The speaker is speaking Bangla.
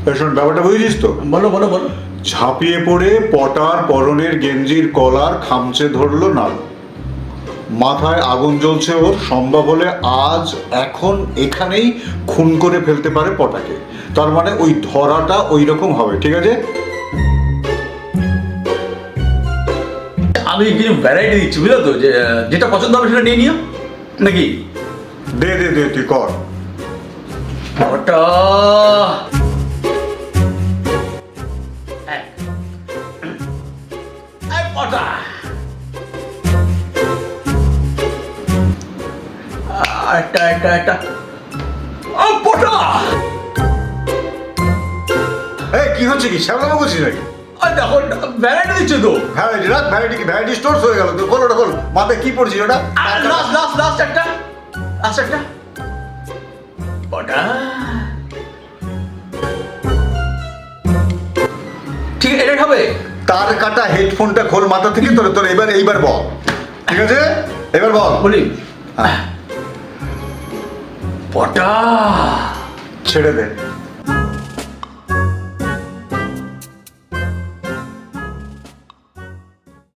শোন, ব্যাপারটা বুঝেছিস তো? বলো বলো বলো। ঝাঁপিয়ে পড়ে পটার পরনের গেঞ্জির কলার খামচে ধরলো নাল। মাথায় আগুন জ্বলছে ওর, সম্ভব হলে আজ এখন এখানেই খুন করে ফেলতে পারে পটাকে। তার মানে ওই ধরাটা ওই রকম হবে, ঠিক আছে? আমি কিছু ভ্যারাইটি দিচ্ছি, বুঝলো তো, যে যেটা পছন্দ হবে সেটা নিয়ে নিও নাকি। দে দে দে, তুই কর। ওটা পটা একটা একটা একটা পটা। এই কি হচ্ছে, কি শ্যামলামা করছিস নাকি? দেখো ভ্যারাইটি দিচ্ছে তো। ভ্যারাইটি রাখ, ভ্যারাইটি কি ভ্যারাইটি স্টোর্স হয়ে গেল তো? খোল ওটা, খোল। মাথায় কি পড়ছিস ওটা? লাস্ট লাস্ট লাস্ট একটা লাস্ট একটা পটা। ঠিক আছে, এটা খাবে। তার কাটা হেডফোনটা খোল মাথা থেকে, তোর তোর এইবার বল, ঠিক আছে? এবার বল। বলি হ্যাঁ। পটা। ছেড়ে দে।